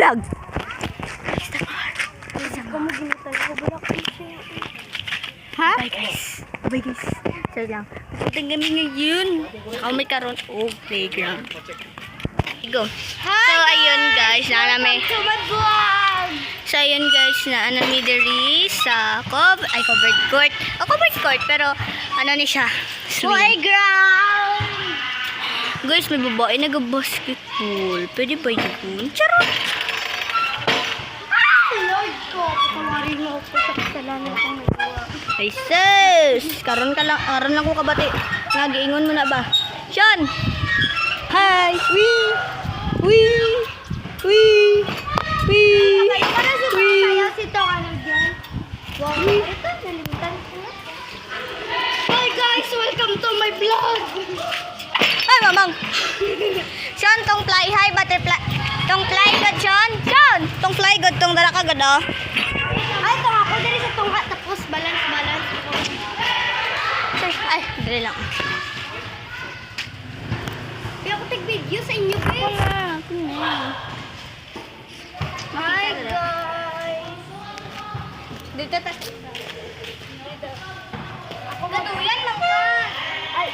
vlog. Ha? Bye guys. Bye guys. Sorry lang. Pupunta kami ngayon. Kami karon o playground. Go. So ayun guys, na namin. So ayun guys, na namin diri sa covered court. Covered court pero ano ni siya? Playground. Guys, may babae nag-basketball. Pwede ba yun? Charot! Lord ko, patawarin mo ako sa kasalanan kong nagawa. Ay sis! Karon lang ko kabati. Nga, giingon mo na ba? Sean! Hi! Wee! Wee! Wee! Wee! Para sa sayaw si Tong ano dyan. Wow, ito, nalimutan ko. Hi guys, welcome to my vlog. Ay, mamang! Sean, tong fly high, butterfly. Tong fly good, Sean! Sean! Tong fly good, tong dala ka good, oh. Ay, tong ako dali sa tungha, tapos balance ko. Ay, dali lang. Kaya ako tag-video sa inyo, guys. Hi guys. Dito ta. Ako gatuyan lang ka. Ay,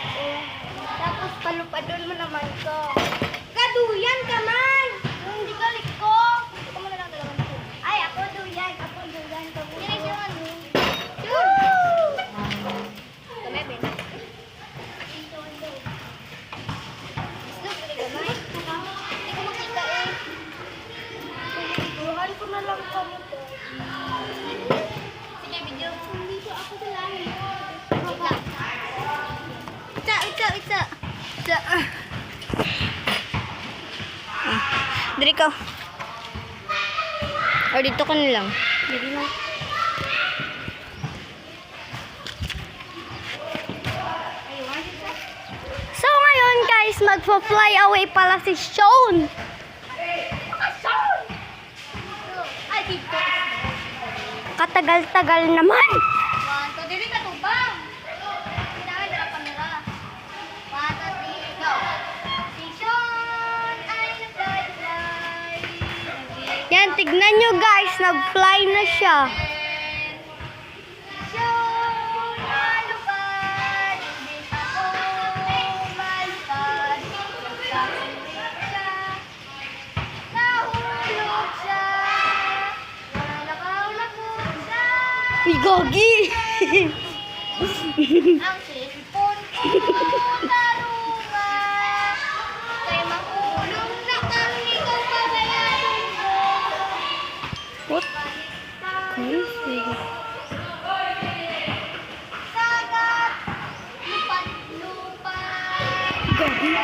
tapos palupadon mo naman ko. Kaduyan ka man! Hindi ka liko. Ito mo na lang dalawang ko. Ay, ako duyan. Yan yun. Woo! Tumebe na. Islo, pwede ka man. Hindi ko makita eh. Duhan ko na lang kami to. Sige, video. Hindi ko ako sa langit. Isa. Diri ka. O, dito ka na lang. Dali lang. So ngayon guys, magpo-fly away pala si Sean. Ay, dito. Katagal-tagal naman. Wanto, dili ka tubang. Kailangan na kamera. Wanto, dito. Si Sean ay nag-fly. Yan, tignan nyo guys, nag-fly na siya. Uy, gogi! Ang cellphone ko, tarunga. Kay makulong na kami kung pabayaan mo. What? Crazy. Sagat, lupat-lupat. Gogi.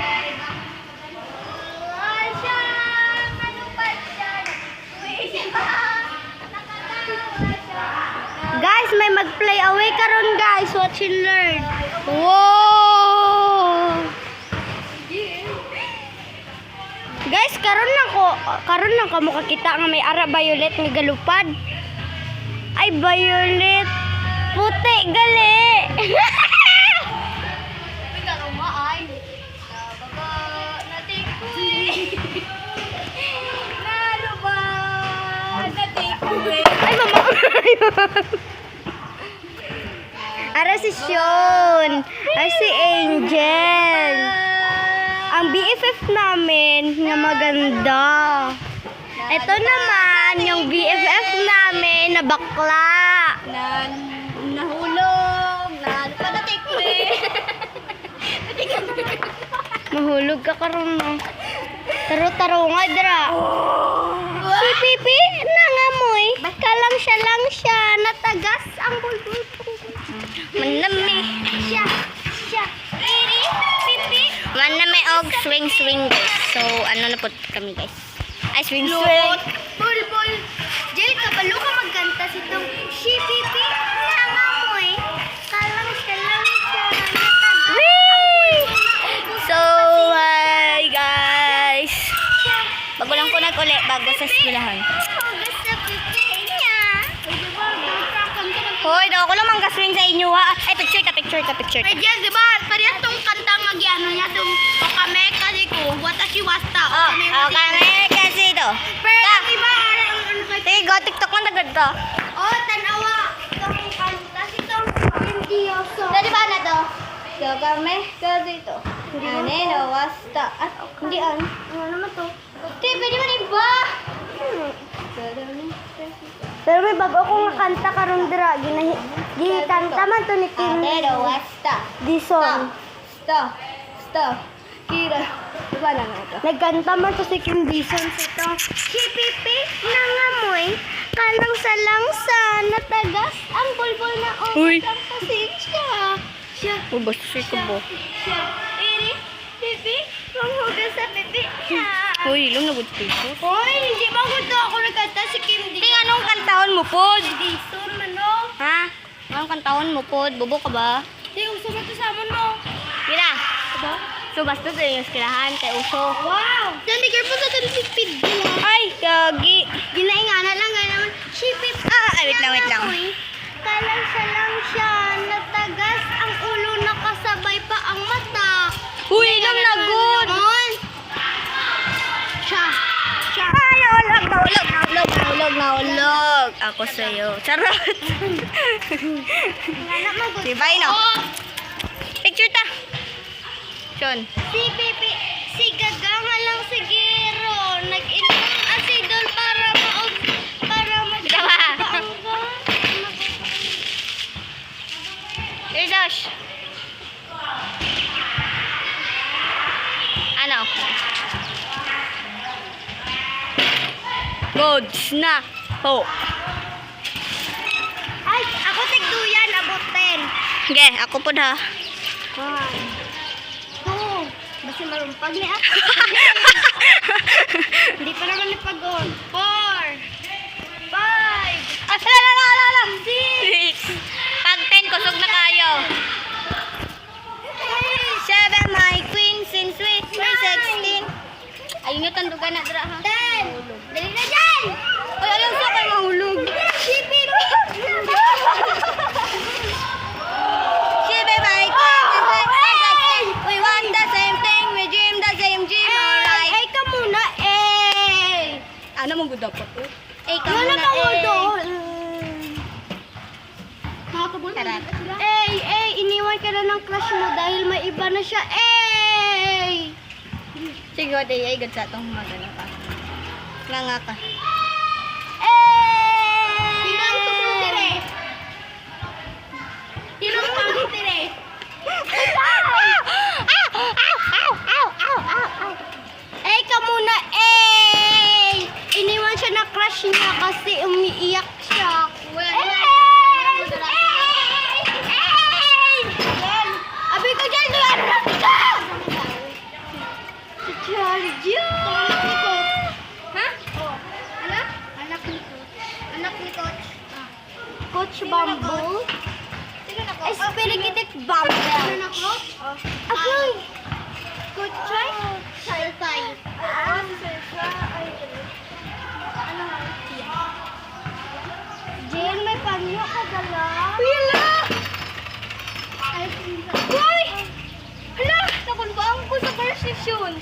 Ay, siya, malupad siya. Uy, siya. Nakatawa siya. Guys, may mag-play away karon guys. Watch and learn. Wow! Guys, karon lang ko makakita nga may ara violet nga galupad. Ay, violet. Puti gali. Uy, karuma ay. Baba, natikoy. Naluba, natikoy. Ay, mama. Ara si Sean. Ara si Angel. Ang BFF namin na maganda. Ito naman yung BFF namin na bakla. Nahulog. Padatik ko eh. Mahulog ka karon no. Taro-taro nga dra. Si Pipi nangamoy. Kalang siya natagas ang bulbul ko. Manami. Siya. Iri, Pipi. Manami og swing guys. So, ano na po kami guys. Ay, swing. Bulbul. Jel, kabalo ka magkanta si Tong. Si Pipi nangamoy. Kalang siya natagas. Whee! So, hi guys. Bago lang ko nag-uli, bago sa eskwelahan. Basta Pipi niya. Hoy, daw ako lang mang-swing sa inyo ha. Ay, picture ka. Ay, Jel, di ba? Parehas tong kanta magyano niya. Tong Okame kasi ko. Watashi wasta. Oh, kami kasi ito. Pero ang iba to? Oh, tanawa. Itong kanta. Itong hindi yoso. Dali ba na to? Gagame ka dito. Ane, no, wasta. At, hindi an. Ano naman to? Te, pwede man iba. Pero may bago akong kanta karon dira. Gikanta man to ni Kim Ate, no, wasta. Dison. Stop. Kira. Diba na nga ito? Nagkanta man to si Kim Dison sa ito. Hipipi nangamoy, kalang sa langsa, natagas ang bulbul na Uy. ang pasensya. Siya, Uy, basta siya ka ba? siya, iri, pipi, panghugas sa pipi niya. Uy, ilong na good people. Hoy, hindi ba gusto ako nagkanta si Kim Dison? Ting, anong kantahon mo, pod? Dison, mano? Ha? Anong kantahon mo, pod? Bobo ka ba? Di, uso ba ito sa amon mo? Kira. Diba? So, basta sa yung eskirahan, kay uso. Wow! Dandi, careful sa talipid nila. Ay, kagi. Ginaingana lang, gano'n naman. Shipip. Wait lang. Kalang siya lang siya. Natagas ang ulo, nakasabay pa ang mata. Uy, ilong na good. Siya. Ay, naulog. Ako sa'yo. Charot. Anak mo, good. Diba, ino? Picture ta. Sean. Si Pipi, si Gaganga lang si Gero. Nag-inom asidol para Tama. Josh. Ano? Goods na. Ho. Ay, ako tigduyan, abot 10. Okay, ako po ha. 1, 2, basta marumpag niya. Hindi pa naman napagod. 4, 5, Ala. 6. Pag 10, kusog na kayo. 7, my queen, since sweet, may 16. Ayun yung tandugan na dra ha. 10. Dali na dyan! Ay, alam sa kayo mahulog. Shipip! Shibe, my queen, since sweet, may 16. We want the same thing, we dream the same dream, alright. Ay, ka muna, eh! Ano mong good dapat? Eh, ka Wala muna, pa mo eh. doon. Charot. Iniwan ka na ng crush mo dahil may iba na siya, eh! Sige, ay, good sa itong magano ka. Nga ka. Sino ang tupultire? Sino ang tupultire? Eh, ka muna, eh! Iniwan siya na crush niya kasi umiiyak siya. Abi ko dyan, doon na ka! Si Charlie John! Ha? Ano? Anak ni Coach. Anak ni Coach. Coach Bamboo? Espirigitik Bamboo. Ano na, Coach? Akoy! Coach Chay? Saysay. Si Saysay. Ay, ano nga? Jen, may panyo ka dala? Wala! Uy! Hala! Nakunbaan ko sa persisyon.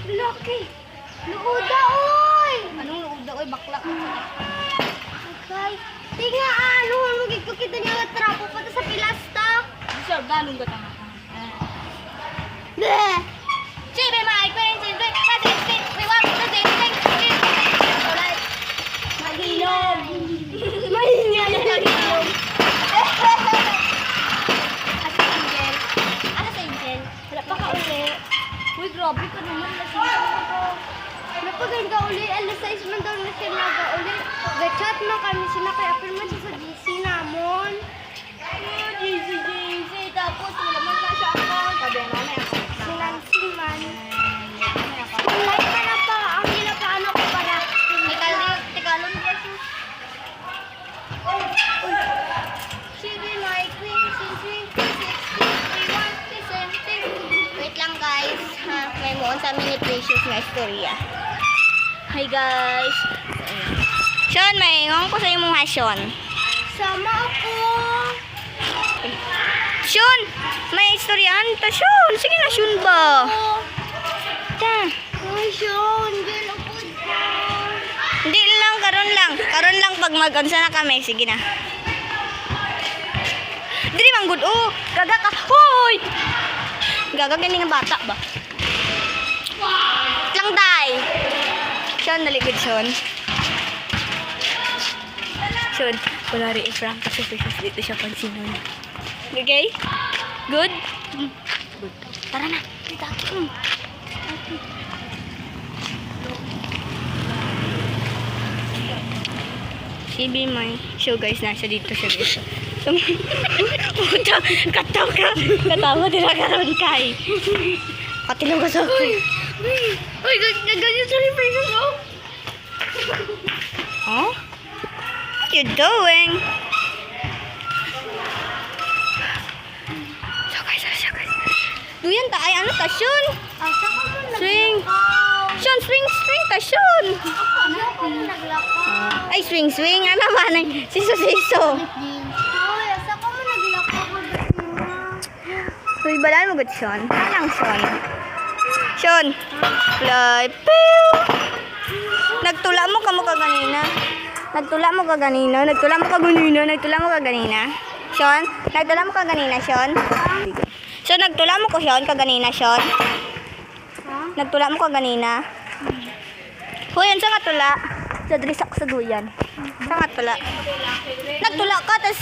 Lucky! Luuda, oy! Anong luuda, oy, bakla. Okay. Tinga, ano, magigpakita niya ang trapo pati sa pilasta. Sir, ganong gata nga. Bleh! Shibe, my queen, since sweet, may 16. We want the same thing, we dream the same dream, alright. Mag-ilog! Mahingan na nag-ilog. Asa si Angel? Asa si Angel? Wala pa ka uli. Uy, grabe ka naman. Lasing ko. Napagay ka uli. Alas 6 man daw na siya nag-uli. Gachat man kami sila kaya pero man siya sa GC namon. GC. Tapos, wala man na siya ako. Sabi nga, may ako. Sinansing man. Kulay ka na pa. Ang ginapaano ko para. Tikalon Jesus. Sige, my queen, since 16, we want the same thing. Wait lang guys. Ha, may muon sa mini precious na istorya. Hi guys. Sean, may ingon ko sa imong ha, Sean. Sama ako. Sean, may istoryahan ta, Sean. Sige na, Sean ba? Ta. Ay, Sean, girl, upod ko. Hindi lang, karon lang. Karon lang pag mag-unsa na kami, sige na. Dili man gud oh. Gaga ka. Hoy! Gaga gani nga bata ba? Lang day. Sean naligid Sean. Sean, wala rin i-prank kasi dito siya pansinon. Okay? Good? Good. Tara na. Dito. Si Bimay. So guys, nasa dito siya guys. Puta, katawa ka. Katawa din ka ron kay. Katilaw ka sa akin. Uy, ganyan sa reflection mo. Huh? What you doing? So guys. Duyan ta ay ano ta, Sean? Swing. Sean, swing ta, Sean. Ay, swing. Ano ba na? Siso. Uy, balaan mo gud, Sean. Anong Sean? Sean. Fly. Pew! Nagtula mo ka kanina. Sean, nagtula mo ka kanina, Sean. So, nagtula mo ko, Sean, kaganina, Sean. Nagtula mo ka kanina. Hoy, yan sa nga tula. Sa drisak sa duyan. Sa nga tula. Nagtula ka, tas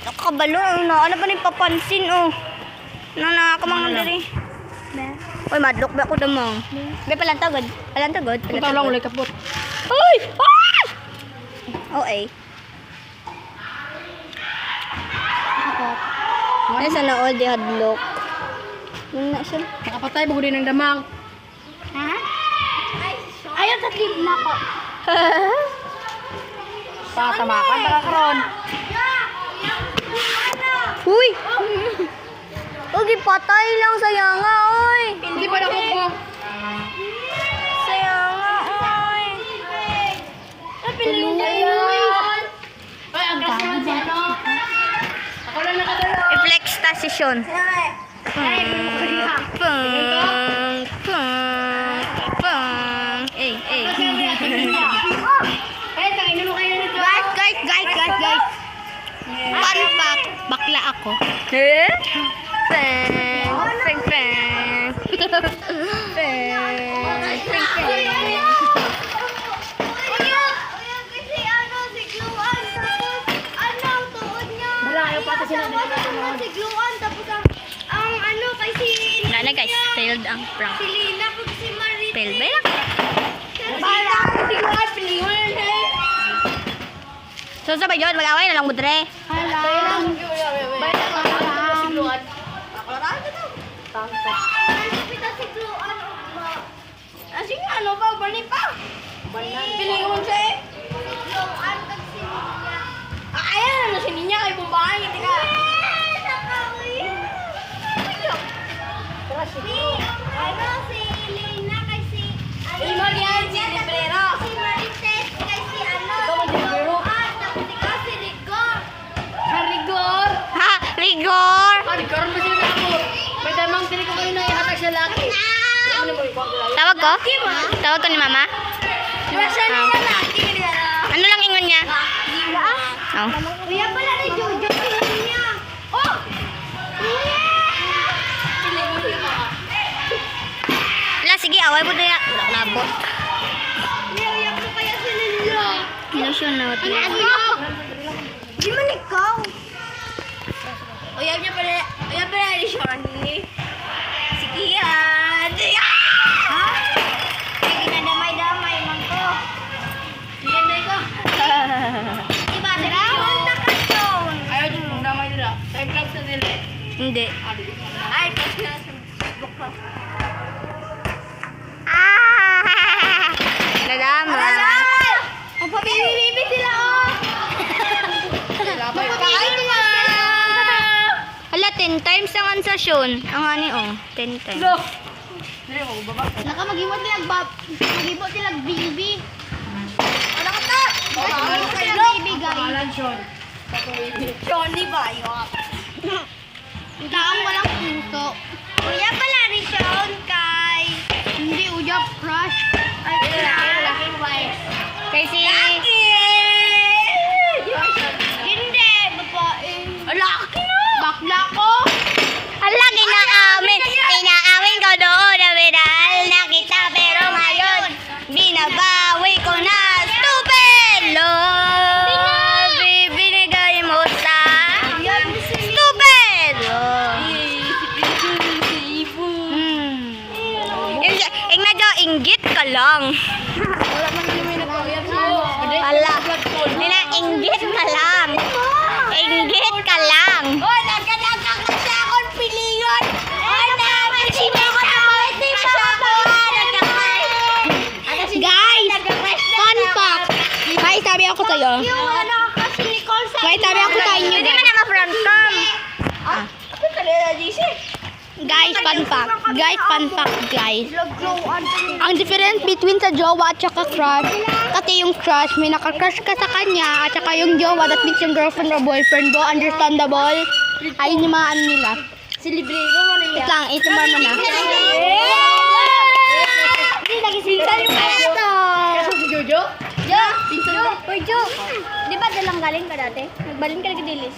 nakakabalo. Ano ba na yung papansin, oh. Ako mga diri. Uy, madlok ba ako damang? Be, palantagod. Ikaw lang ulit kapot. Uy! Ah! Oh, eh. Ay, sana all di hadlok. Yun na siya. Nakapatay mo din ng damang. Ha? Ayaw sa tip na ko. Patamakan para karon. Uy! Uy, patay lang sayanga, oy. Hindi pa nakuko. Sayanga, oy. Napilin Ay, ang kasi ng ano. Ako lang nakadala. I-flex ta si Sean. Pang. Eh. Tangin mo kayo nito. Guys. Fun fact, bakla ako. Eh? Pang. Malayo pa kasi sila si Gluan tapos ang ano kasi Wala na guys, failed ang prank. si Lina pag si Marit. Failed ba lang? Para si Gluan pilingon hey. So sa yun, mag-away na lang mudre. Hala. Pita si Gluan. Asing ano ba bani pa? Pilingon siya eh. Gluan kag si Ninya. Ayan na si Ninya kay Bumbahay. Hindi ka. Si Lina kay si Ilmon yan, si Librero. Si Marites kay si ano. Ikaw ang Librero. Tapos ikaw si Rigor. Harigor. Ha! Rigor! Harigor ba sila na ako? May damang tili ko kayo na ihatag sa laki. Ano mo ikaw? Tawag ko? Tawag ko ni mama? Rasyon Ah. na laki niya. Ano lang ingon niya? Oh. Kuya pala ni Jojo niya. Oh! Wala, sige, away mo na yan. Labot. Niyayak mo kaya si Lila. Ilusyon na. Ano? Di man ikaw. Uyab pala ni Shani. Si Kian. Ha? Ay, ginadamay-damay man ko. Kian na ikaw. Diba, Dragon na karton. Ayaw din mong damay nila. Time lang sa nila. Hindi. Ay, kasi na sa Facebook ko. Ah! Nadama. Ang pabibibibi sila, oh. Labay pa. Hala, 10 times ang ansasyon. Ang ani, oh. 10 times. No. Dili mo baba. Nakamagimot sila baby. Ano ka ta? Magimot sila baby, guys. Pangalan Sean. Johnny ba yun? Taong walang puso. Kuya pala ni Sean kay... Hindi, uyap crush. Ay, laki ba eh? Kay si... Laki! Babawi ko na, stupid love. Ibinigay mo sa stupid love. Ingna jo, inggit ka lang. Wala. Nina, inggit ka lang. Inggit ka lang. Hoy, nagkanaga kasi akong piliyon. Ay, napansin ako na pwede pa ako. Guys, fun fact. May sabi ako sa'yo. Yung ano kasi ni Cole sa May sabi ako sa inyo. Hindi man naka-front cam. Ako kanila, JC. Guys, fun fact. Guys, fun fact, guys. Glow on. Ang difference between sa jowa at saka crush, kasi yung crush, may nakakrush ka sa kanya, at saka yung jowa, that means yung girlfriend or boyfriend mo, understandable. Ayun yung mga ano nila. Si Librero mo na Wait lang, ito mo na. Hindi, nagisintan yung kaya to. Si Jojo? Jo! Hoy, Jo! Di ba dalang galing ka dati? Nagbaling ka na dilis.